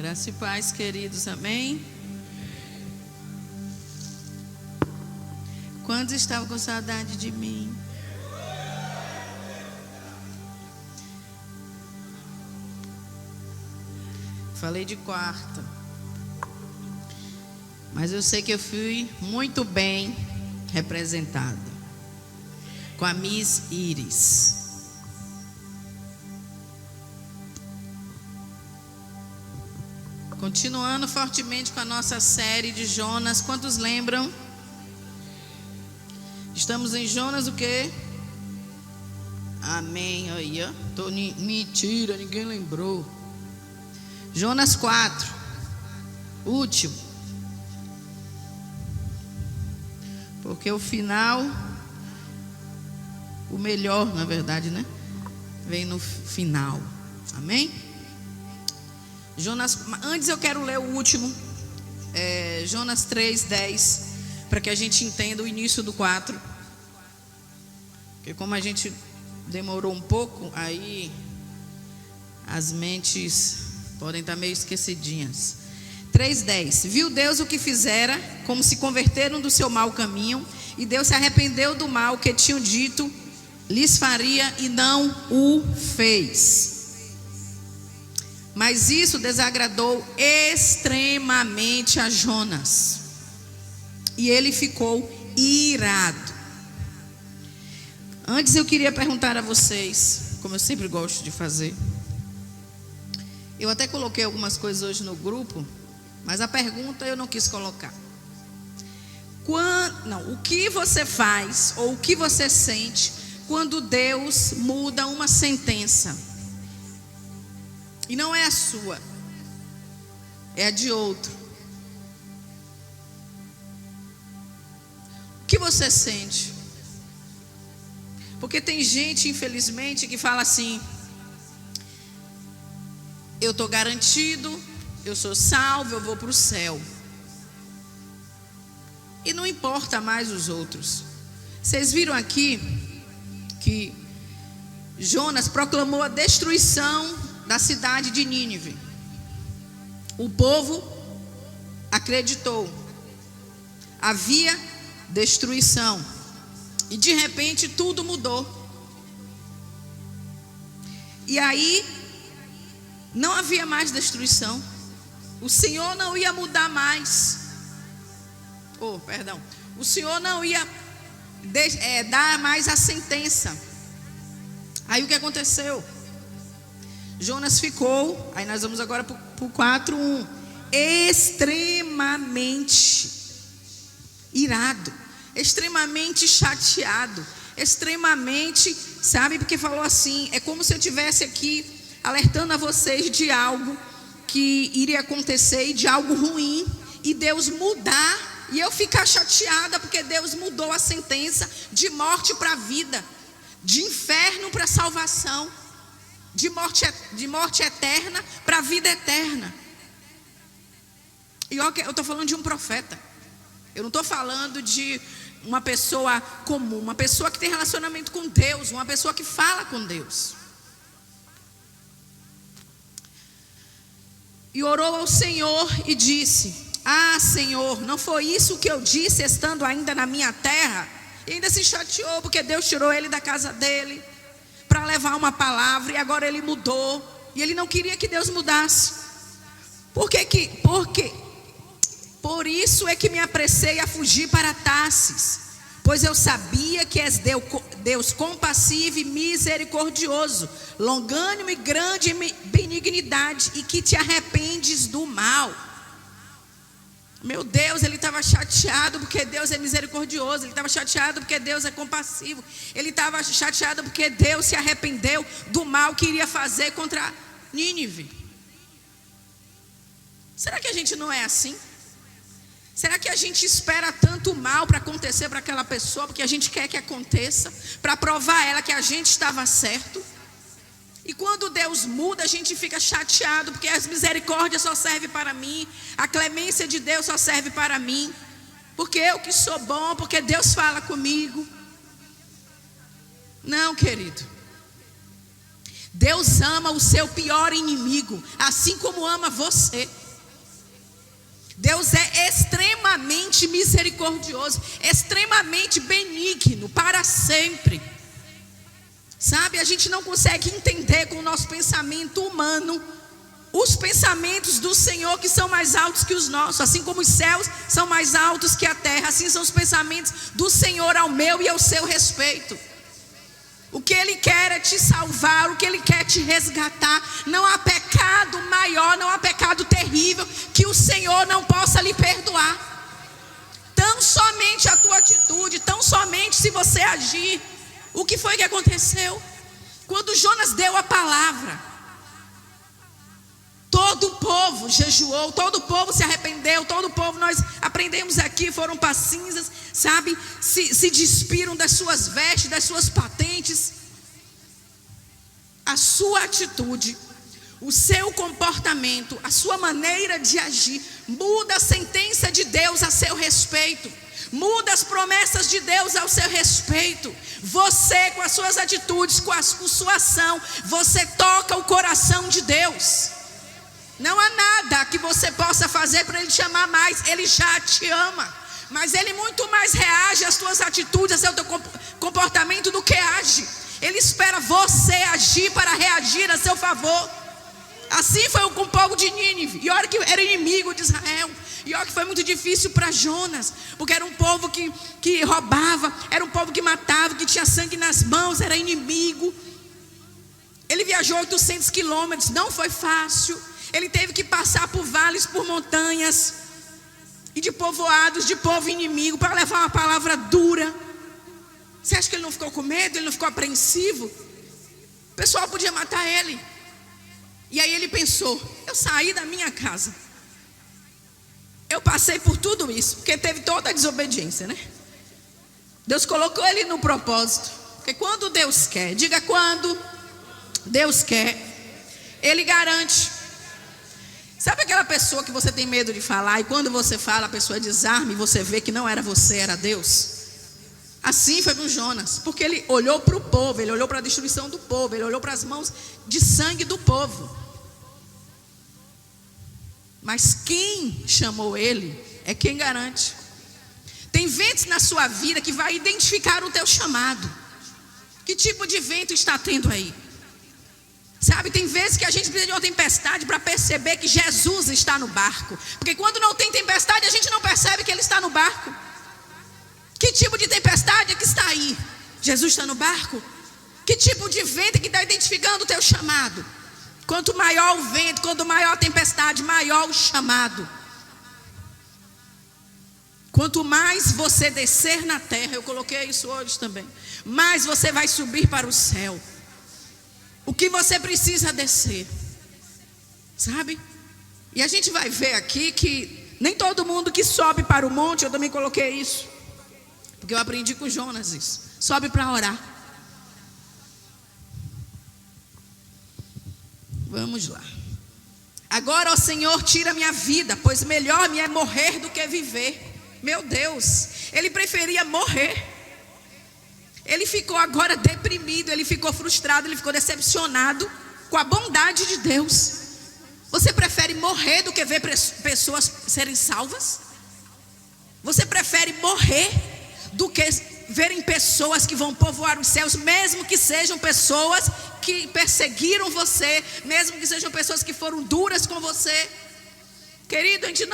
Graça e paz, queridos, amém? Quantos estavam com saudade de mim? Falei de quarta, mas eu sei que eu fui muito bem representada com a Miss Iris. Continuando fortemente com a nossa série de Jonas. Quantos lembram? Estamos em Jonas o quê? Amém. Aí, ó. Mentira, ninguém lembrou. Jonas 4. Último. Porque o final, o melhor, na verdade, né? Vem no final. Amém? Jonas, antes eu quero ler o último, Jonas 3:10, para que a gente entenda o início do 4. Porque como a gente demorou um pouco, aí as mentes podem estar meio esquecidinhas. 3:10. Viu Deus o que fizera, como se converteram do seu mau caminho, e Deus se arrependeu do mal que tinham dito lhes faria e não o fez. Mas isso desagradou extremamente a Jonas, e ele ficou irado. Antes eu queria perguntar a vocês, como eu sempre gosto de fazer. Eu até coloquei algumas coisas hoje no grupo, mas a pergunta eu não quis colocar. O que você faz ou o que você sente quando Deus muda uma sentença? E não é a sua, é a de outro. O que você sente? Porque tem gente, infelizmente, que fala assim: eu estou garantido, eu sou salvo, eu vou para o céu. E não importa mais os outros. Vocês viram aqui que Jonas proclamou a destruição da cidade de Nínive. O povo acreditou. Havia destruição. E de repente tudo mudou. E aí não havia mais destruição. O Senhor não ia mudar mais. O Senhor não ia dar mais a sentença. Aí o que aconteceu? Jonas ficou, aí nós vamos agora para o 4:1, extremamente irado, extremamente chateado, extremamente, sabe, porque falou assim: é como se eu estivesse aqui alertando a vocês de algo que iria acontecer e de algo ruim, e Deus mudar, e eu ficar chateada porque Deus mudou a sentença de morte para vida, de inferno para salvação, de morte eterna para vida eterna. E eu estou falando de um profeta. Eu não estou falando de uma pessoa comum, uma pessoa que tem relacionamento com Deus, uma pessoa que fala com Deus. E orou ao Senhor e disse: ah, Senhor, não foi isso que eu disse estando ainda na minha terra? E ainda se chateou porque Deus tirou ele da casa dele para levar uma palavra, e agora ele mudou, e ele não queria que Deus mudasse. Por isso é que me apressei a fugir para Tarsis, pois eu sabia que és Deus compassivo e misericordioso, longânimo e grande em benignidade, e que te arrependes do mal. Meu Deus, ele estava chateado porque Deus é misericordioso. Ele estava chateado porque Deus é compassivo. Ele estava chateado porque Deus se arrependeu do mal que iria fazer contra Nínive. Será que a gente não é assim? Será que a gente espera tanto mal para acontecer para aquela pessoa, porque a gente quer que aconteça, para provar a ela que a gente estava certo? E quando Deus muda, a gente fica chateado, porque as misericórdias só servem para mim, a clemência de Deus só serve para mim, porque eu que sou bom, porque Deus fala comigo. Não, querido. Deus ama o seu pior inimigo, assim como ama você. Deus é extremamente misericordioso, extremamente benigno para sempre. Sabe, a gente não consegue entender com o nosso pensamento humano os pensamentos do Senhor, que são mais altos que os nossos. Assim como os céus são mais altos que a terra, assim são os pensamentos do Senhor ao meu e ao seu respeito. O que Ele quer é te salvar, o que Ele quer é te resgatar. Não há pecado maior, não há pecado terrível que o Senhor não possa lhe perdoar. Tão somente a tua atitude, tão somente se você agir. O que foi que aconteceu? Quando Jonas deu a palavra, todo o povo jejuou, todo o povo se arrependeu, todo o povo, nós aprendemos aqui, foram para cinzas, sabe? Se despiram das suas vestes, das suas patentes. A sua atitude, o seu comportamento, a sua maneira de agir, muda a sentença de Deus a seu respeito. Muda as promessas de Deus ao seu respeito. Você, com as suas atitudes, com sua ação, você toca o coração de Deus. Não há nada que você possa fazer para Ele te amar mais. Ele já te ama, mas Ele muito mais reage às tuas atitudes, ao teu comportamento, do que age. Ele espera você agir para reagir a seu favor. Assim foi com o povo de Nínive. E olha que era inimigo de Israel. E olha que foi muito difícil para Jonas, porque era um povo que roubava, era um povo que matava, que tinha sangue nas mãos, era inimigo. Ele viajou 800 quilômetros, não foi fácil. Ele teve que passar por vales, por montanhas e de povoados, de povo inimigo, para levar uma palavra dura. Você acha que ele não ficou com medo? Ele não ficou apreensivo? O pessoal podia matar ele. E aí ele pensou: eu saí da minha casa, eu passei por tudo isso, porque teve toda a desobediência, né? Deus colocou ele no propósito, porque quando Deus quer, diga quando Deus quer, Ele garante. Sabe aquela pessoa que você tem medo de falar, e quando você fala a pessoa desarma e você vê que não era você, era Deus? Assim foi com Jonas, porque ele olhou para o povo, ele olhou para a destruição do povo, ele olhou para as mãos de sangue do povo. Mas quem chamou ele é quem garante. Tem ventos na sua vida que vai identificar o teu chamado. Que tipo de vento está tendo aí? Sabe, tem vezes que a gente precisa de uma tempestade para perceber que Jesus está no barco. Porque quando não tem tempestade, a gente não percebe que Ele está no barco. Que tipo de tempestade é que está aí? Jesus está no barco? Que tipo de vento é que está identificando o teu chamado? Quanto maior o vento, quanto maior a tempestade, maior o chamado. Quanto mais você descer na terra, eu coloquei isso hoje também, mais você vai subir para o céu. O que você precisa descer, sabe? E a gente vai ver aqui que nem todo mundo que sobe para o monte, eu também coloquei isso, porque eu aprendi com Jonas isso, sobe para orar. Vamos lá. Agora, ó Senhor, tira minha vida, pois melhor me é morrer do que viver. Meu Deus, ele preferia morrer. Ele ficou agora deprimido, ele ficou frustrado, ele ficou decepcionado com a bondade de Deus. Você prefere morrer do que ver pessoas serem salvas? Você prefere morrer do que verem pessoas que vão povoar os céus, mesmo que sejam pessoas que perseguiram você, mesmo que sejam pessoas que foram duras com você? Querido, a gente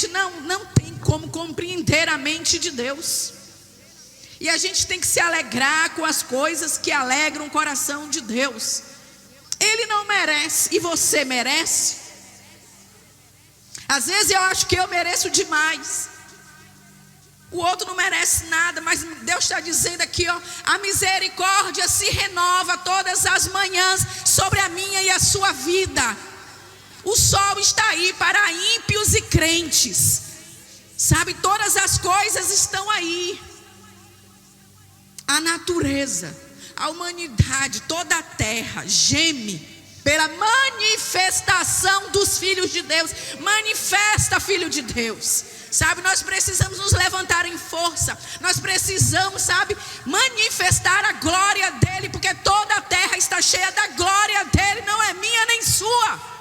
não tem como compreender a mente de Deus. E a gente tem que se alegrar com as coisas que alegram o coração de Deus. Ele não merece, e você merece? Às vezes eu acho que eu mereço demais, o outro não merece nada, mas Deus está dizendo aqui, ó, a misericórdia se renova todas as manhãs sobre a minha e a sua vida. O sol está aí para ímpios e crentes, sabe, todas as coisas estão aí. A natureza, a humanidade, toda a terra geme pela manifestação dos filhos de Deus. Manifesta, filho de Deus. Sabe, nós precisamos nos levantar em força. Nós precisamos, sabe, manifestar a glória dele, porque toda a terra está cheia da glória dele, não é minha nem sua.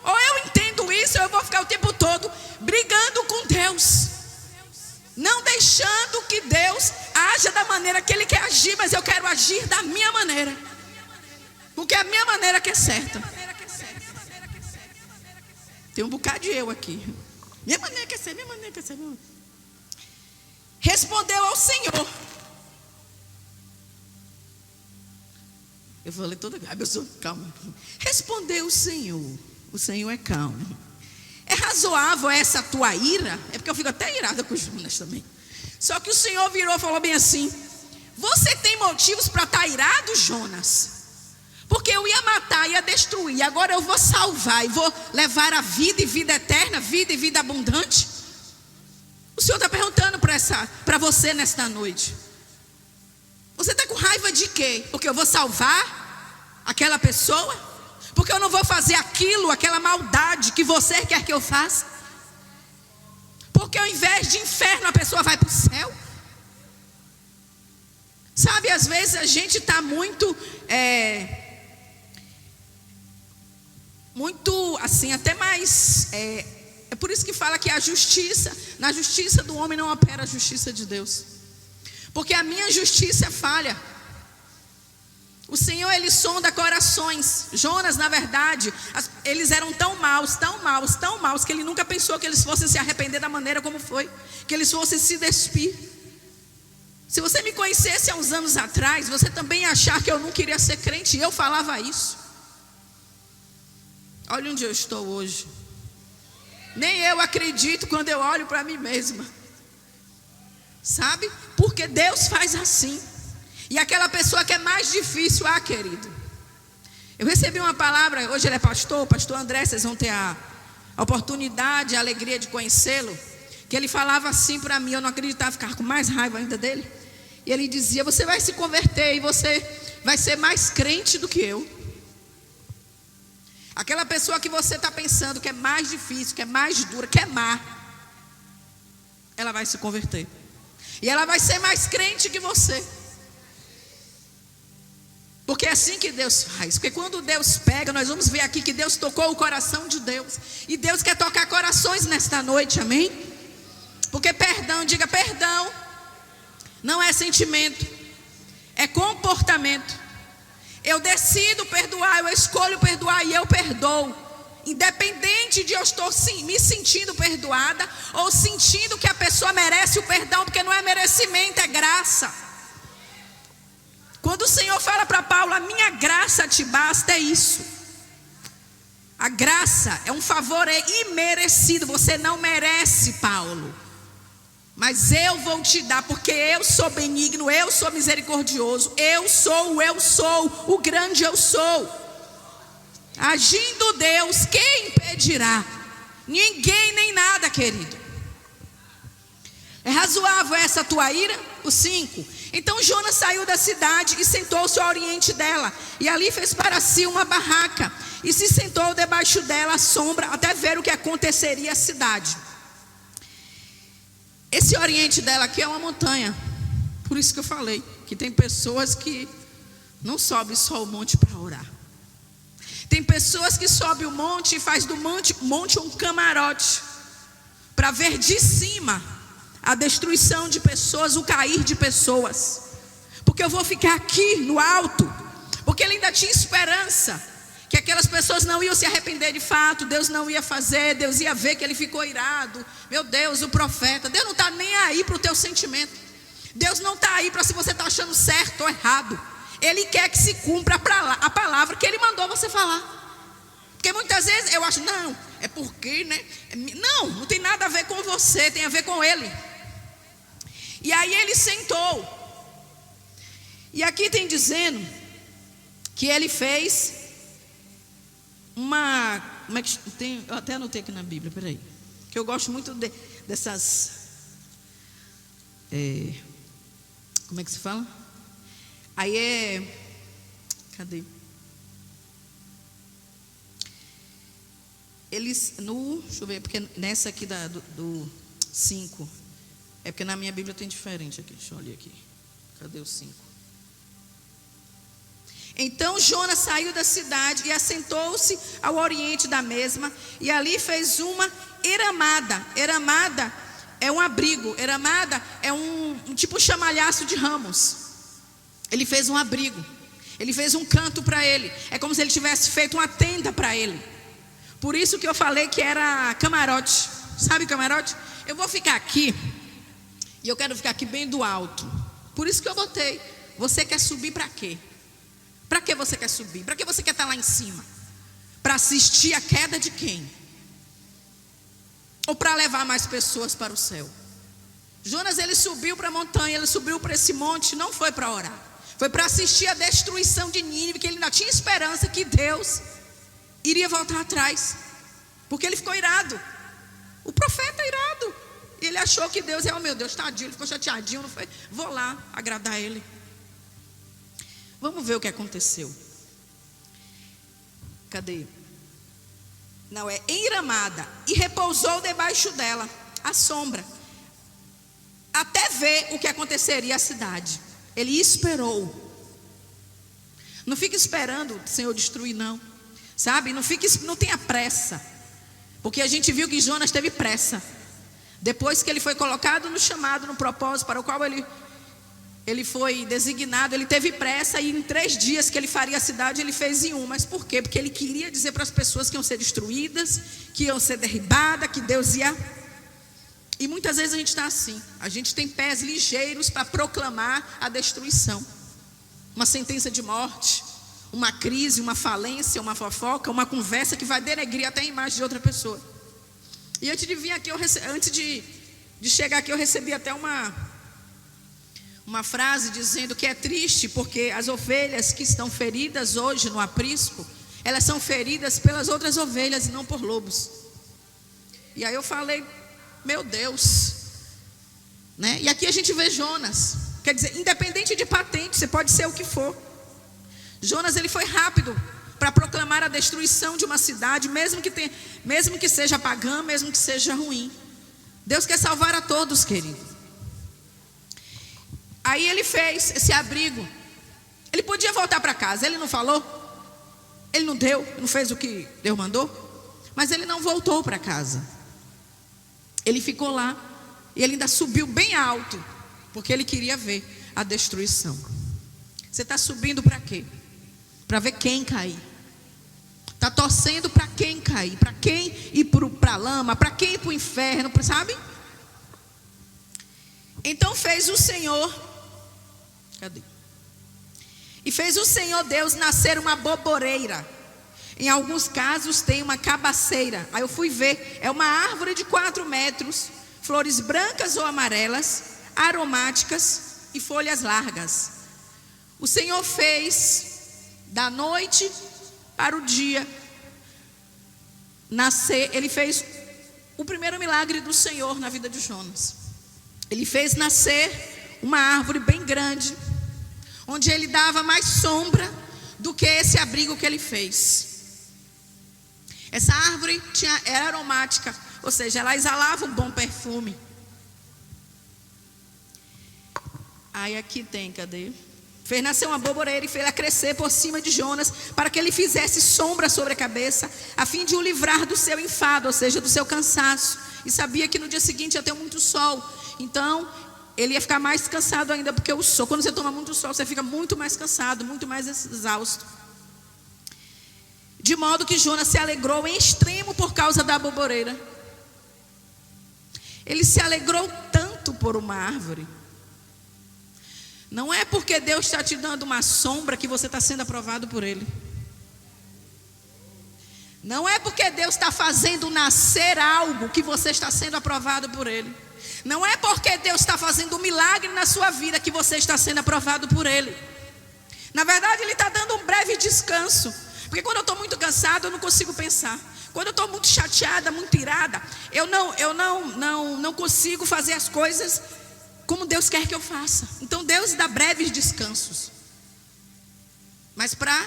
Ou eu entendo isso, ou eu vou ficar o tempo todo brigando com Deus, não deixando que Deus haja da maneira que ele quer agir, mas eu quero agir da minha maneira, porque é a minha maneira que é certa. Tem um bocado de eu aqui. Minha maneira que é certa, minha maneira que é certa. Respondeu ao Senhor. Eu falei toda vez, eu sou calma. Respondeu o Senhor é calmo. É razoável essa tua ira? É porque eu fico até irada com Jonas também. Só que o Senhor virou e falou bem assim: você tem motivos para estar irado, Jonas? Porque eu ia matar, ia destruir, agora eu vou salvar e vou levar a vida e vida eterna, vida e vida abundante. O Senhor está perguntando para você nesta noite: você está com raiva de quê? Porque eu vou salvar aquela pessoa? Porque eu não vou fazer aquela maldade que você quer que eu faça? Porque ao invés de inferno a pessoa vai para o céu? Sabe, às vezes a gente está muito assim, até mais é por isso que fala que na justiça do homem não opera a justiça de Deus, porque a minha justiça é falha. O Senhor, ele sonda corações. Jonas, na verdade, eles eram tão maus, que ele nunca pensou que eles fossem se arrepender da maneira como foi, que eles fossem se despir. Se você me conhecesse há uns anos atrás, você também ia achar que eu não queria ser crente, e eu falava isso. Olha onde eu estou hoje. Nem eu acredito quando eu olho para mim mesma. Sabe? Porque Deus faz assim. E aquela pessoa que é mais difícil, querido. Eu recebi uma palavra, hoje ele é pastor André, vocês vão ter a oportunidade, a alegria de conhecê-lo. Que ele falava assim para mim, eu não acreditava, ficava com mais raiva ainda dele. E ele dizia: você vai se converter e você vai ser mais crente do que eu. Aquela pessoa que você está pensando que é mais difícil, que é mais dura, que é má, ela vai se converter. E ela vai ser mais crente que você. Porque é assim que Deus faz. Porque quando Deus pega, nós vamos ver aqui que Deus tocou o coração de Deus. E Deus quer tocar corações nesta noite, amém? Porque perdão, diga perdão, não é sentimento, é comportamento. Eu decido perdoar, eu escolho perdoar e eu perdoo. Independente de eu estou me sentindo perdoada ou sentindo que a pessoa merece o perdão, porque não é merecimento, é graça. Quando o Senhor fala para Paulo: a minha graça te basta, é isso. A graça é um favor imerecido. Você não merece, Paulo, mas eu vou te dar, porque eu sou benigno, eu sou misericordioso, eu sou o grande eu sou. Agindo Deus, quem impedirá? Ninguém nem nada, querido. É razoável essa tua ira? O 5. Então Jonas saiu da cidade e sentou-se ao oriente dela, e ali fez para si uma barraca, e se sentou debaixo dela à sombra, até ver o que aconteceria à cidade. Esse oriente dela aqui é uma montanha. Por isso que eu falei que tem pessoas que não sobem só o monte para orar. Tem pessoas que sobem o monte e faz do monte um camarote, para ver de cima a destruição de pessoas, o cair de pessoas. Porque eu vou ficar aqui no alto, porque ele ainda tinha esperança que aquelas pessoas não iam se arrepender de fato. Deus não ia fazer, Deus ia ver que ele ficou irado. Meu Deus, o profeta, Deus não está nem aí para o teu sentimento. Deus não está aí para se você está achando certo ou errado. Ele quer que se cumpra a palavra que ele mandou você falar. Porque muitas vezes eu acho, não, é porque, né? Não tem nada a ver com você, tem a ver com ele. E aí ele sentou. E aqui tem dizendo que ele fez uma, como é que tem, eu até anotei aqui na Bíblia, peraí, que eu gosto muito dessas, como é que se fala? Aí cadê? Eles, deixa eu ver, porque nessa aqui do 5. É porque na minha Bíblia tem diferente aqui. Deixa eu olhar aqui. Cadê o 5? Então Jonas saiu da cidade e assentou-se ao oriente da mesma, e ali fez uma eramada. Eramada é um abrigo. Eramada é um tipo um chamalhaço de ramos. Ele fez um abrigo. Ele fez um canto para ele. É como se ele tivesse feito uma tenda para ele. Por isso que eu falei que era camarote. Sabe camarote? Eu vou ficar aqui. E eu quero ficar aqui bem do alto. Por isso que eu botei. Você quer subir para quê? Para que você quer subir? Para que você quer estar lá em cima? Para assistir a queda de quem? Ou para levar mais pessoas para o céu? Jonas, ele subiu para a montanha, ele subiu para esse monte, não foi para orar. Foi para assistir a destruição de Nínive, que ele ainda tinha esperança que Deus iria voltar atrás. Porque ele ficou irado. O profeta irado. E ele achou que Deus meu Deus, tadinho, ele ficou chateadinho, não foi? Vou lá agradar ele. Vamos ver o que aconteceu. Cadê? Não, é enramada. E repousou debaixo dela a sombra, até ver o que aconteceria à cidade. Ele esperou. Não fica esperando o Senhor destruir, não. Sabe? Não tenha pressa. Porque a gente viu que Jonas teve pressa. Depois que ele foi colocado no chamado, no propósito para o qual ele foi designado, ele teve pressa, e em 3 dias que ele faria a cidade, ele fez em 1. Mas por quê? Porque ele queria dizer para as pessoas que iam ser destruídas, que iam ser derribadas, que Deus ia... E muitas vezes a gente está assim. A gente tem pés ligeiros para proclamar a destruição. Uma sentença de morte, uma crise, uma falência, uma fofoca, uma conversa que vai denegrir até a imagem de outra pessoa. E antes de vir aqui, antes de chegar aqui, eu recebi até uma frase dizendo que é triste porque as ovelhas que estão feridas hoje no aprisco, elas são feridas pelas outras ovelhas e não por lobos. E aí eu falei, meu Deus, né? E aqui a gente vê Jonas. Quer dizer, independente de patente, você pode ser o que for. Jonas, ele foi rápido para proclamar a destruição de uma cidade, mesmo que seja pagã, mesmo que seja ruim. Deus quer salvar a todos, querido. Aí ele fez esse abrigo. Ele podia voltar para casa, ele não falou, ele não deu, não fez o que Deus mandou, mas ele não voltou para casa. Ele ficou lá e ele ainda subiu bem alto, porque ele queria ver a destruição. Você está subindo para quê? Para ver quem cair. Está torcendo para quem cair, para quem ir para a lama, para quem ir para o inferno, sabe? Então fez o Senhor, cadê? E fez o Senhor Deus nascer uma boboreira. Em alguns casos tem uma cabaceira. Aí eu fui ver, é uma árvore de 4 metros, flores brancas ou amarelas, aromáticas e folhas largas. O Senhor fez da noite para o dia nascer. Ele fez o primeiro milagre do Senhor na vida de Jonas. Ele fez nascer uma árvore bem grande, onde ele dava mais sombra do que esse abrigo que ele fez. Essa árvore era aromática, ou seja, ela exalava um bom perfume. Aí aqui tem, cadê? Fez nascer uma boboreira e fez ela crescer por cima de Jonas, para que ele fizesse sombra sobre a cabeça, a fim de o livrar do seu enfado, ou seja, do seu cansaço. E sabia que no dia seguinte ia ter muito sol. Então ele ia ficar mais cansado ainda, porque o sol, quando você toma muito sol, você fica muito mais cansado, muito mais exausto. De modo que Jonas se alegrou em extremo por causa da boboreira. Ele se alegrou tanto por uma árvore. Não é porque Deus está te dando uma sombra que você está sendo aprovado por Ele. Não é porque Deus está fazendo nascer algo que você está sendo aprovado por Ele. Não é porque Deus está fazendo um milagre na sua vida que você está sendo aprovado por Ele. Na verdade, Ele está dando um breve descanso. Porque quando eu estou muito cansado, eu não consigo pensar. Quando eu estou muito chateada, muito irada, eu não consigo fazer as coisas como Deus quer que eu faça. Então Deus dá breves descansos, mas para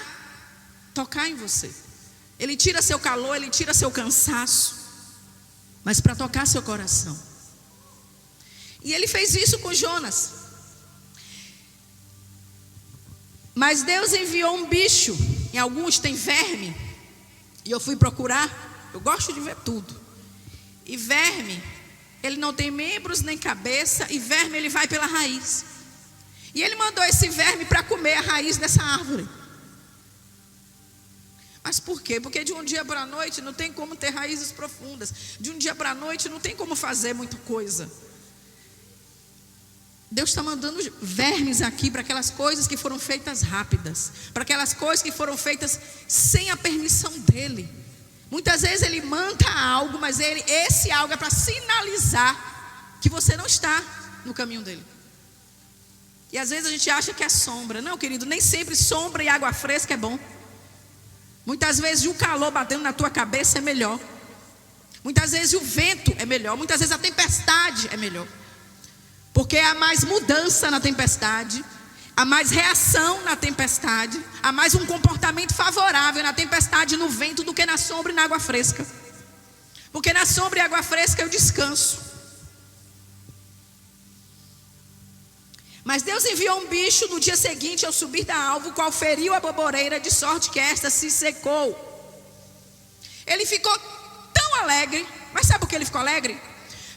tocar em você. Ele tira seu calor, Ele tira seu cansaço, mas para tocar seu coração. E ele fez isso com Jonas. Mas Deus enviou um bicho. Em alguns tem verme. E eu fui procurar. Eu gosto de ver tudo. E verme, ele não tem membros nem cabeça. E verme, ele vai pela raiz. E ele mandou esse verme para comer a raiz dessa árvore. Mas por quê? Porque de um dia para a noite não tem como ter raízes profundas. De um dia para a noite não tem como fazer muita coisa. Deus está mandando vermes aqui para aquelas coisas que foram feitas rápidas, para aquelas coisas que foram feitas sem a permissão dele. Muitas vezes ele manda algo, mas esse algo é para sinalizar que você não está no caminho dele. E às vezes a gente acha que é sombra. Não, querido, nem sempre sombra e água fresca é bom. Muitas vezes o calor batendo na tua cabeça é melhor. Muitas vezes o vento é melhor. Muitas vezes a tempestade é melhor. Porque há mais mudança na tempestade, há mais reação na tempestade, há mais um comportamento favorável na tempestade e no vento do que na sombra e na água fresca. Porque na sombra e água fresca eu descanso. Mas Deus enviou um bicho no dia seguinte ao subir da alva, o qual feriu a boboreira, de sorte que esta se secou. Ele ficou tão alegre. Mas sabe por que ele ficou alegre?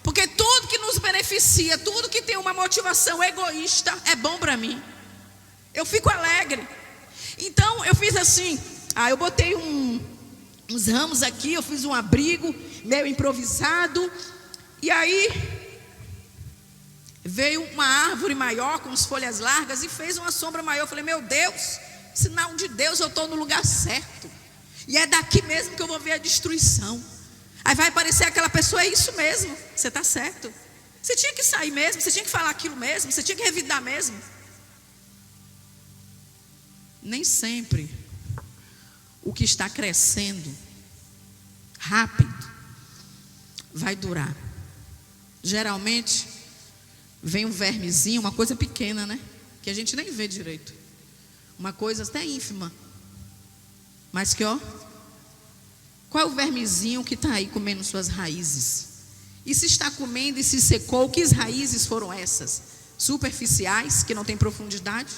Porque tudo que nos beneficia, tudo que tem uma motivação egoísta é bom para mim. Eu fico alegre. Então eu fiz assim, eu botei uns ramos aqui, eu fiz um abrigo meio improvisado. E aí veio uma árvore maior com as folhas largas e fez uma sombra maior. Eu falei, meu Deus, sinal de Deus, eu estou no lugar certo. E é daqui mesmo que eu vou ver a destruição. Aí vai aparecer aquela pessoa, é isso mesmo, você está certo. Você tinha que sair mesmo, você tinha que falar aquilo mesmo, você tinha que revidar mesmo. Nem sempre o que está crescendo rápido vai durar. Geralmente vem um vermezinho, uma coisa pequena, né? Que a gente nem vê direito. Uma coisa até ínfima. Mas que qual é o vermezinho que está aí comendo suas raízes? E se está comendo e se secou, que raízes foram essas? Superficiais, que não tem profundidade?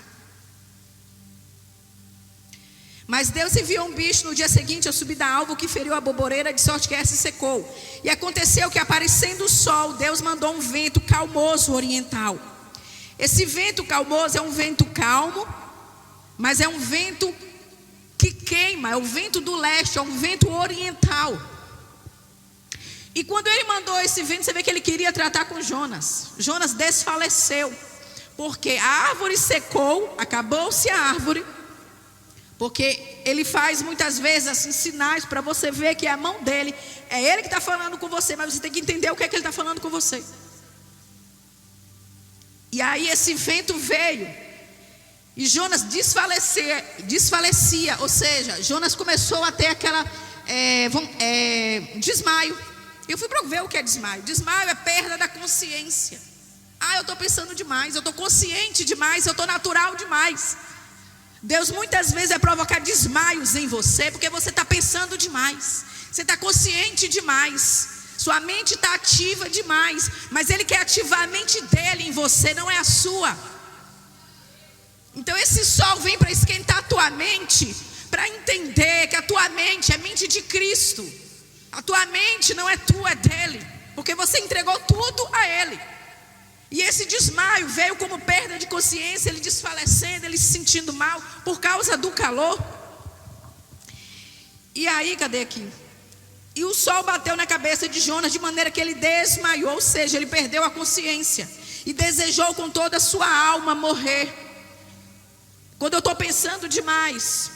Mas Deus enviou um bicho no dia seguinte ao subir da alva, que feriu a boboreira, de sorte que essa se secou. E aconteceu que, aparecendo o sol, Deus mandou um vento calmoso oriental. Esse vento calmoso é um vento calmo, mas é um vento que queima, é o vento do leste, é um vento oriental. E quando ele mandou esse vento, você vê que ele queria tratar com Jonas. Jonas desfaleceu, porque a árvore secou, acabou-se a árvore. Porque ele faz muitas vezes assim, sinais para você ver que é a mão dele. É ele que está falando com você, mas você tem que entender o que é que ele está falando com você. E aí esse vento veio e Jonas desfalecia, ou seja, Jonas começou a ter aquela desmaio. Eu fui para ver o que é desmaio. Desmaio é perda da consciência. Eu estou pensando demais, eu estou consciente demais, eu estou natural demais. Deus muitas vezes vai provocar desmaios em você, porque você está pensando demais, você está consciente demais, sua mente está ativa demais, mas Ele quer ativar a mente dele em você, não é a sua. Então esse sol vem para esquentar a tua mente, para entender que a tua mente é mente de Cristo. A tua mente não é tua, é dele, porque você entregou tudo a Ele. E esse desmaio veio como perda de consciência, ele desfalecendo, ele se sentindo mal por causa do calor. E aí, cadê aqui? E o sol bateu na cabeça de Jonas de maneira que ele desmaiou, ou seja, ele perdeu a consciência e desejou com toda a sua alma morrer. Quando eu estou pensando demais,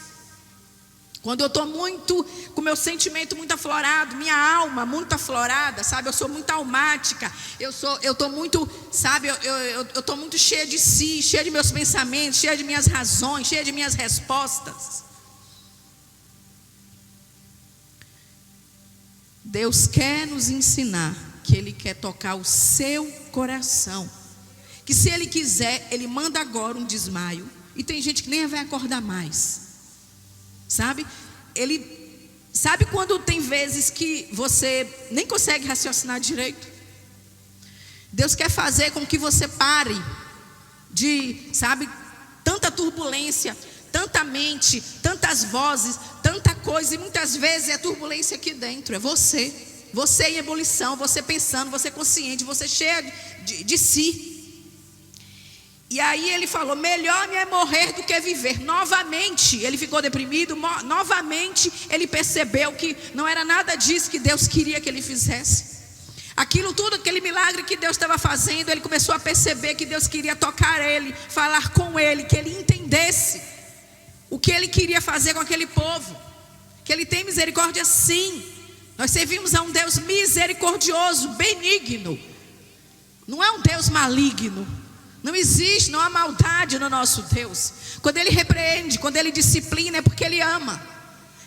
quando eu estou muito, com meu sentimento muito aflorado, minha alma muito aflorada, sabe? Eu sou muito almática, eu estou muito, sabe? Eu estou muito cheia de si, cheia de meus pensamentos, cheia de minhas razões, cheia de minhas respostas. Deus quer nos ensinar que Ele quer tocar o seu coração. Que se Ele quiser, Ele manda agora um desmaio. E tem gente que nem vai acordar mais. Sabe? Sabe quando tem vezes que você nem consegue raciocinar direito? Deus quer fazer com que você pare de, sabe, tanta turbulência, tanta mente, tantas vozes, tanta coisa. E muitas vezes é turbulência aqui dentro, é você em ebulição, você pensando, você consciente, você cheio de si. E aí ele falou: melhor me é morrer do que viver. Novamente ele ficou deprimido. Novamente ele percebeu que não era nada disso que Deus queria que ele fizesse. Aquilo tudo, aquele milagre que Deus estava fazendo, ele começou a perceber que Deus queria tocar ele, falar com ele, que ele entendesse o que ele queria fazer com aquele povo, que ele tem misericórdia sim. Nós servimos a um Deus misericordioso, benigno. Não é um Deus maligno. Não existe, não há maldade no nosso Deus. Quando ele repreende, quando ele disciplina, é porque ele ama,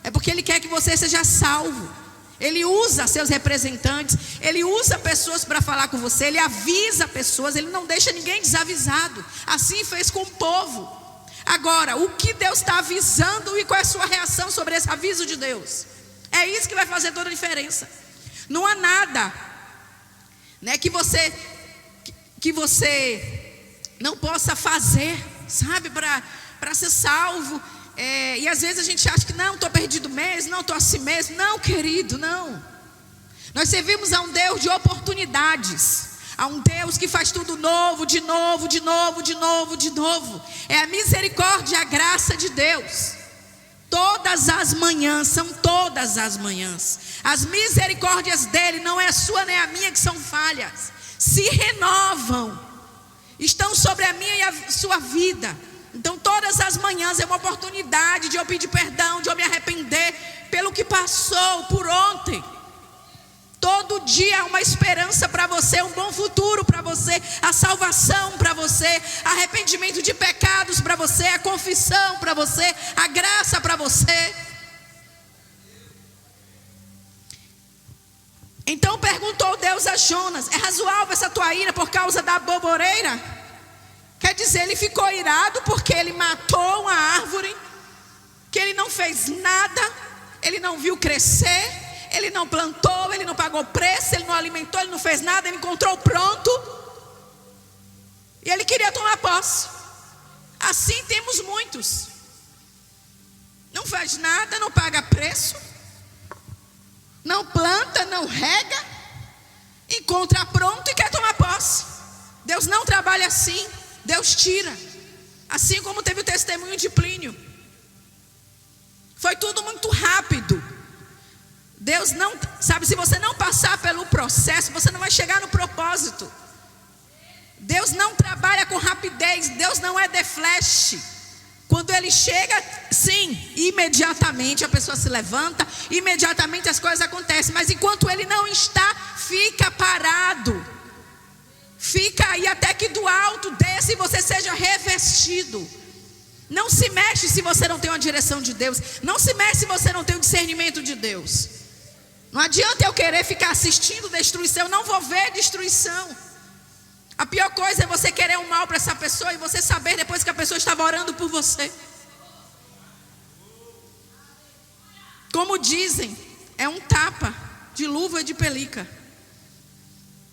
é porque ele quer que você seja salvo. Ele usa seus representantes, ele usa pessoas para falar com você, ele avisa pessoas, ele não deixa ninguém desavisado. Assim fez com o povo. Agora, o que Deus está avisando e qual é a sua reação sobre esse aviso de Deus? É isso que vai fazer toda a diferença. Não há nada, né, que você não possa fazer, sabe, para ser salvo. E às vezes a gente acha que não, estou perdido mesmo, não, estou assim mesmo. Não, querido, não. Nós servimos a um Deus de oportunidades, a um Deus que faz tudo novo, de novo, de novo, de novo, de novo. É a misericórdia e a graça de Deus. Todas as manhãs, são todas as manhãs. As misericórdias dele, não é a sua nem a minha que são falhas, se renovam, estão sobre a minha e a sua vida. Então todas as manhãs é uma oportunidade de eu pedir perdão, de eu me arrepender pelo que passou por ontem. Todo dia há uma esperança para você, um bom futuro para você, a salvação para você, arrependimento de pecados para você, a confissão para você, a graça para você. Então perguntou Deus a Jonas: é razoável essa tua ira por causa da aboboreira? Quer dizer, ele ficou irado porque ele matou uma árvore, que ele não fez nada, ele não viu crescer, ele não plantou, ele não pagou preço, ele não alimentou, ele não fez nada, ele encontrou pronto, e ele queria tomar posse. Assim temos muitos, não faz nada, não paga preço, não planta, não rega, encontra pronto e quer tomar posse. Deus não trabalha assim. Deus tira. Assim como teve o testemunho de Plínio. Foi tudo muito rápido. Deus não, sabe, se você não passar pelo processo, você não vai chegar no propósito. Deus não trabalha com rapidez. Deus não é de flash. Quando ele chega, sim, imediatamente a pessoa se levanta, imediatamente as coisas acontecem. Mas enquanto ele não está, fica parado. Fica aí até que do alto desça e você seja revestido. Não se mexe se você não tem uma direção de Deus. Não se mexe se você não tem o discernimento de Deus. Não adianta eu querer ficar assistindo destruição. Eu não vou ver destruição. A pior coisa é você querer um mal para essa pessoa e você saber depois que a pessoa estava orando por você. Como dizem, é um tapa de luva de pelica.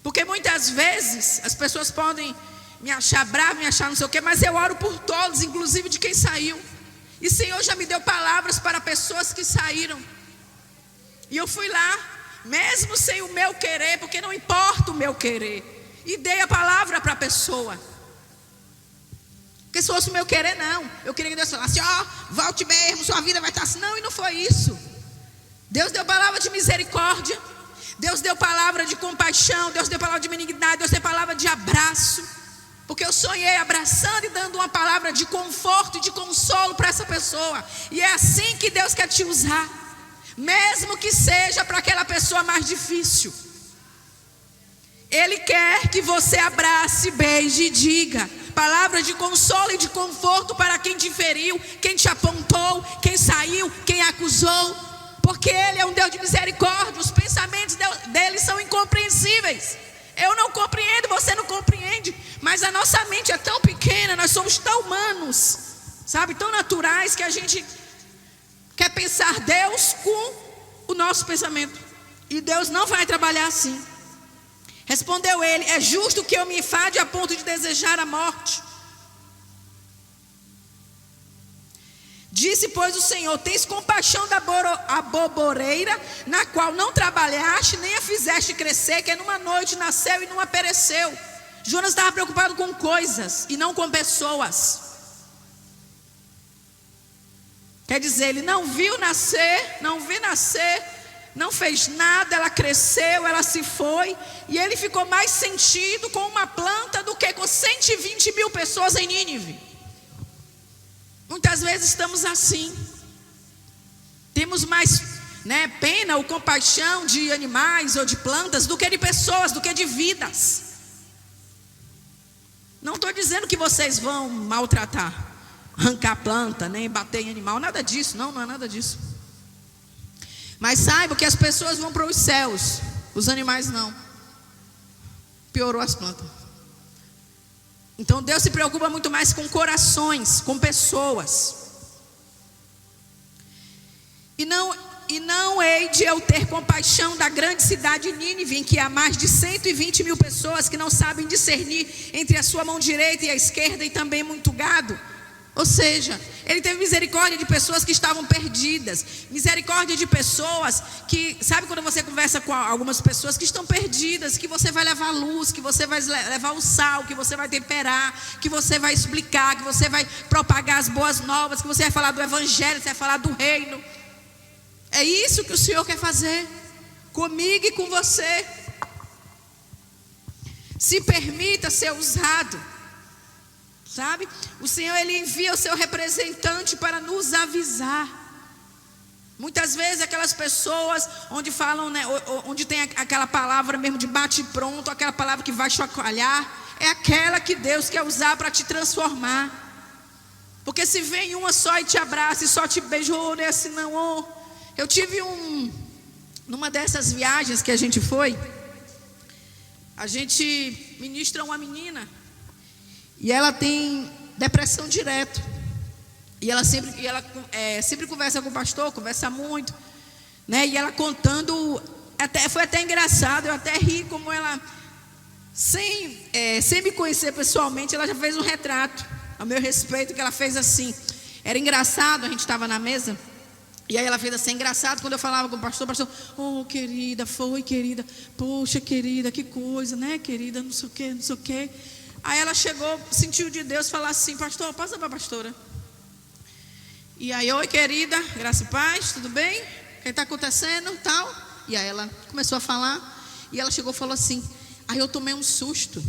Porque muitas vezes as pessoas podem me achar bravo, me achar não sei o quê, mas eu oro por todos, inclusive de quem saiu. E o Senhor já me deu palavras para pessoas que saíram. E eu fui lá, mesmo sem o meu querer, porque não importa o meu querer, e dei a palavra para a pessoa. Porque se fosse o meu querer, não. Eu queria que Deus falasse: ó, volte mesmo, sua vida vai estar assim. Não, e não foi isso. Deus deu palavra de misericórdia. Deus deu palavra de compaixão, Deus deu palavra de benignidade, Deus deu palavra de abraço. Porque eu sonhei abraçando e dando uma palavra de conforto e de consolo para essa pessoa. E é assim que Deus quer te usar. Mesmo que seja para aquela pessoa mais difícil. Ele quer que você abrace, beije e diga palavras de consolo e de conforto para quem te feriu, quem te apontou, quem saiu, quem acusou. Porque Ele é um Deus de misericórdia. Os pensamentos dele são incompreensíveis. Eu não compreendo, você não compreende. Mas a nossa mente é tão pequena, nós somos tão humanos, sabe, tão naturais, que a gente quer pensar Deus com o nosso pensamento. E Deus não vai trabalhar assim. Respondeu ele: é justo que eu me enfade a ponto de desejar a morte? Disse, pois, o Senhor: tens compaixão da aboboreira, na qual não trabalhaste, nem a fizeste crescer, que numa noite nasceu e numa pereceu. Jonas estava preocupado com coisas e não com pessoas. Quer dizer, ele não viu nascer, não fez nada, ela cresceu, ela se foi, e ele ficou mais sentido com uma planta do que com 120 mil pessoas em Nínive. Muitas vezes estamos assim. Temos mais pena ou compaixão de animais ou de plantas do que de pessoas, do que de vidas. Não estou dizendo que vocês vão maltratar, arrancar planta, nem bater em animal, nada disso, não é nada disso. Mas saiba que as pessoas vão para os céus, os animais não. Piorou as plantas. Então Deus se preocupa muito mais com corações, com pessoas. E não hei de eu ter compaixão da grande cidade de Nínive, em que há mais de 120 mil pessoas que não sabem discernir entre a sua mão direita e a esquerda, e também muito gado. Ou seja, ele teve misericórdia de pessoas que estavam perdidas, misericórdia de pessoas que, sabe quando você conversa com algumas pessoas que estão perdidas, que você vai levar luz, que você vai levar o sal, que você vai temperar, que você vai explicar, que você vai propagar as boas novas, que você vai falar do evangelho, você vai falar do reino. É isso que o Senhor quer fazer comigo e com você. Se permita ser usado, sabe? O Senhor, Ele envia o seu representante para nos avisar. Muitas vezes aquelas pessoas onde falam, onde tem aquela palavra mesmo de bate pronto, aquela palavra que vai chacoalhar, é aquela que Deus quer usar para te transformar. Porque se vem uma só e te abraça e só te beija, não é assim não. Eu tive numa dessas viagens que a gente foi, a gente ministra uma menina e ela tem depressão direto. E ela sempre conversa com o pastor, conversa muito, E ela contando, foi até engraçado, eu até ri como ela, sem me conhecer pessoalmente, ela já fez um retrato a meu respeito, que ela fez assim. Era engraçado, a gente estava na mesa, e aí ela fez assim, engraçado, quando eu falava com o pastor, oh querida, querida, poxa querida, que coisa, querida, não sei o que. Aí ela chegou, sentiu de Deus falar assim: pastor, passa para a pastora. E aí, oi querida, graça e paz, tudo bem? O que está acontecendo, tal? E aí ela começou a falar, e ela chegou e falou assim: aí eu tomei um susto,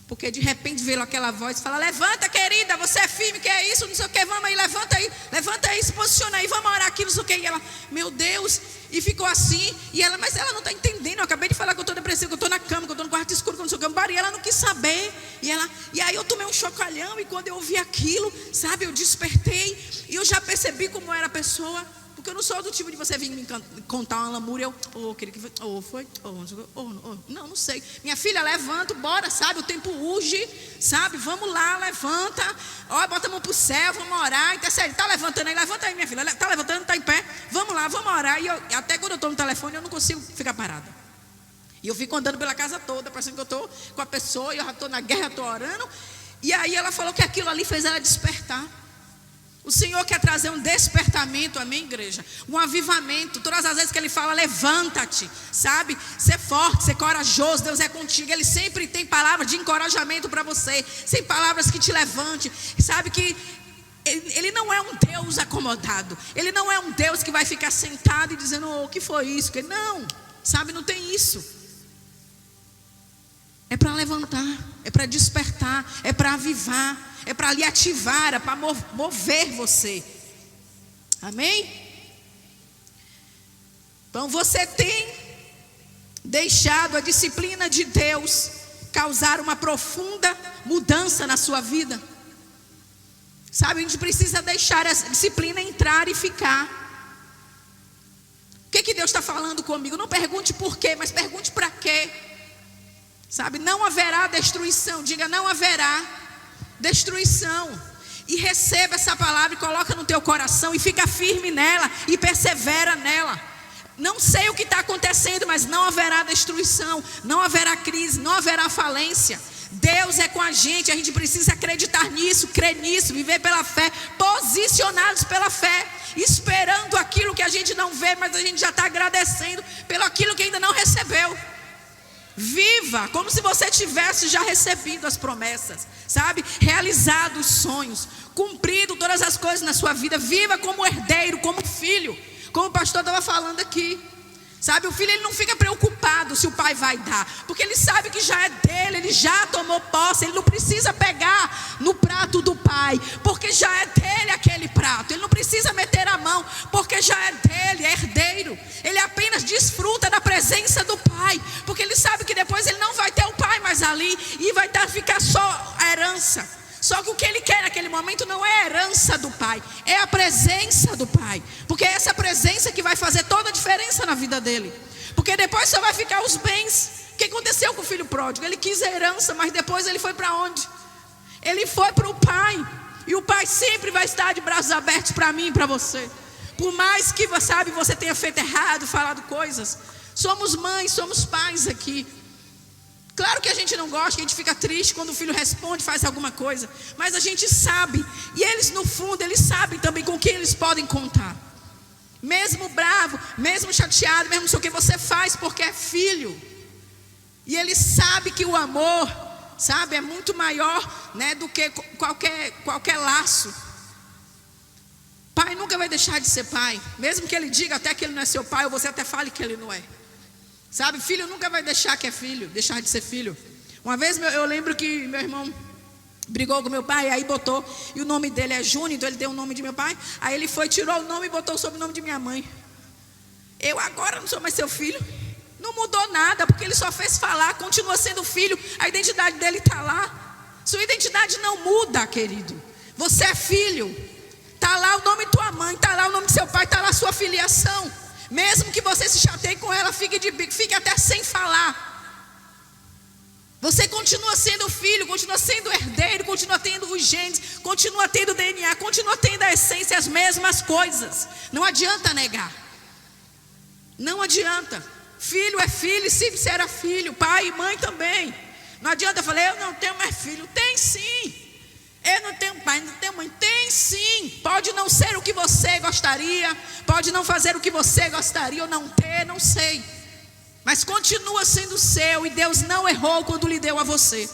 porque de repente veio aquela voz, fala: levanta querida, você é firme, que é isso, não sei o que, vamos aí, levanta aí, se posiciona aí, vamos orar aqui, não sei o que. E ela, meu Deus, e ficou assim, mas ela não está entendendo, eu acabei de falar que eu estou depressiva, que eu estou na cama, que eu estou no quarto escuro, que eu não sei o que, e ela não quis saber, e aí eu tomei um chocalhão, e quando eu ouvi aquilo, sabe, eu despertei, e eu já percebi como era a pessoa, porque eu não sou do tipo de você vir me contar uma lamúria, querido, foi, não sei, minha filha, levanta, bora, sabe, o tempo urge, sabe, vamos lá, levanta, bota a mão pro céu, vamos orar, tá levantando aí, levanta aí minha filha, tá levantando, tá em pé, vamos lá, vamos orar, e até quando eu estou no telefone eu não consigo ficar parada, e eu fico andando pela casa toda, parecendo que eu estou com a pessoa, e eu já estou na guerra, estou orando, e aí ela falou que aquilo ali fez ela despertar. O Senhor quer trazer um despertamento, amém, igreja? Um avivamento. Todas as vezes que Ele fala, levanta-te, sabe? Ser forte, ser corajoso, Deus é contigo. Ele sempre tem palavras de encorajamento para você, sem palavras que te levante. Sabe que Ele não é um Deus acomodado. Ele não é um Deus que vai ficar sentado e dizendo, o que foi isso? Não, sabe, não tem isso. É para levantar, é para despertar, é para avivar, é para lhe ativar, é para mover você. Amém? Então você tem deixado a disciplina de Deus causar uma profunda mudança na sua vida. Sabe, a gente precisa deixar essa disciplina entrar e ficar. O que Deus está falando comigo? Não pergunte por quê, mas pergunte para quê. Sabe, não haverá destruição. Diga, não haverá destruição. E receba essa palavra e coloca no teu coração e fica firme nela e persevera nela. Não sei o que está acontecendo, mas não haverá destruição, não haverá crise, não haverá falência. Deus é com a gente precisa acreditar nisso, crer nisso, viver pela fé, posicionados pela fé, esperando aquilo que a gente não vê, mas a gente já está agradecendo pelo aquilo que ainda não recebeu. Viva como se você tivesse já recebido as promessas, sabe? Realizado os sonhos, cumprido todas as coisas na sua vida. Viva como herdeiro, como filho, como o pastor estava falando aqui. Sabe, o filho ele não fica preocupado se o pai vai dar, porque ele sabe que já é dele, ele já tomou posse, ele não precisa pegar no prato do pai, porque já é dele aquele prato. Ele não precisa meter a mão, porque já é dele, é herdeiro. Ele apenas desfruta da presença do pai, porque ele sabe que depois ele não vai ter o pai mais ali, e vai ficar só a herança. Só que o que ele quer naquele momento não é a herança do pai, é a presença do pai. Porque é essa presença que vai fazer toda a diferença na vida dele. Porque depois só vai ficar os bens. O que aconteceu com o filho pródigo? Ele quis a herança, mas depois ele foi para onde? Ele foi para o pai. E o pai sempre vai estar de braços abertos para mim e para você. Por mais que, sabe, você tenha feito errado, falado coisas. Somos mães, somos pais aqui. Claro que a gente não gosta, que a gente fica triste quando o filho responde, faz alguma coisa. Mas a gente sabe, e eles no fundo, eles sabem também com quem eles podem contar. Mesmo bravo, mesmo chateado, mesmo não sei o que, você faz porque é filho. E ele sabe que o amor, sabe, é muito maior, né, do que qualquer laço. Pai nunca vai deixar de ser pai. Mesmo que ele diga até que ele não é seu pai, ou você até fale que ele não é. Sabe, filho nunca vai deixar de ser filho. Uma vez eu lembro que meu irmão brigou com meu pai, aí botou, e o nome dele é Júnior, então ele deu o nome de meu pai. Aí ele tirou o nome e botou o sobrenome de minha mãe. Eu agora não sou mais seu filho. Não mudou nada, porque ele só fez falar, continua sendo filho, a identidade dele está lá. Sua identidade não muda, querido. Você é filho. Está lá o nome de tua mãe, está lá o nome de seu pai, está lá a sua filiação. Mesmo que você se chateie com ela, fique até sem falar. Você continua sendo filho, continua sendo herdeiro, continua tendo os genes, continua tendo DNA, continua tendo a essência, as mesmas coisas. Não adianta negar. Não adianta. Filho é filho, se será filho, pai e mãe também. Não adianta eu falar, eu não tenho mais filho. Tem sim. Eu não tenho pai, não tenho mãe. Tem sim. Pode não ser o que você gostaria, pode não fazer o que você gostaria, ou não ter, não sei. Mas continua sendo seu, e Deus não errou quando lhe deu a você.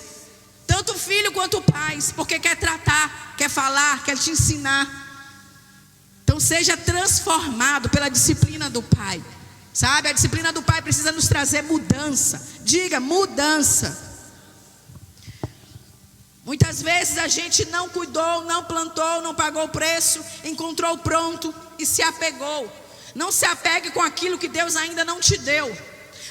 Tanto o filho quanto o pai, porque quer tratar, quer falar, quer te ensinar. Então seja transformado pela disciplina do pai. Sabe, a disciplina do pai precisa nos trazer mudança. Diga, mudança. Muitas vezes a gente não cuidou, não plantou, não pagou o preço, encontrou pronto e se apegou. Não se apegue com aquilo que Deus ainda não te deu.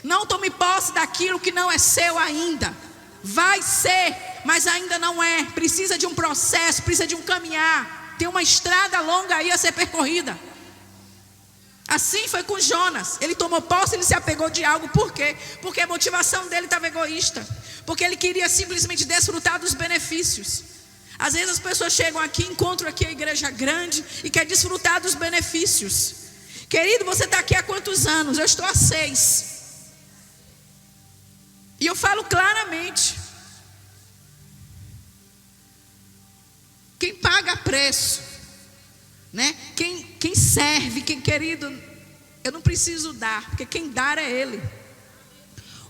Não tome posse daquilo que não é seu ainda. Vai ser, mas ainda não é. Precisa de um processo, precisa de um caminhar. Tem uma estrada longa aí a ser percorrida. Assim foi com Jonas. Ele tomou posse, ele se apegou de algo. Por quê? Porque a motivação dele estava egoísta. Porque ele queria simplesmente desfrutar dos benefícios. Às vezes as pessoas chegam aqui, encontram aqui a igreja grande e quer desfrutar dos benefícios. Querido, você está aqui há quantos anos? Eu estou há 6. E eu falo claramente. Quem paga preço, né? Quem serve, querido, eu não preciso dar, porque quem dá é Ele.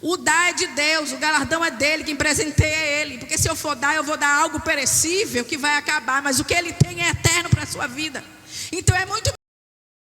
O dar é de Deus, o galardão é dele, quem presenteia é Ele. Porque se eu for dar, eu vou dar algo perecível que vai acabar, mas o que Ele tem é eterno para a sua vida. Então é muito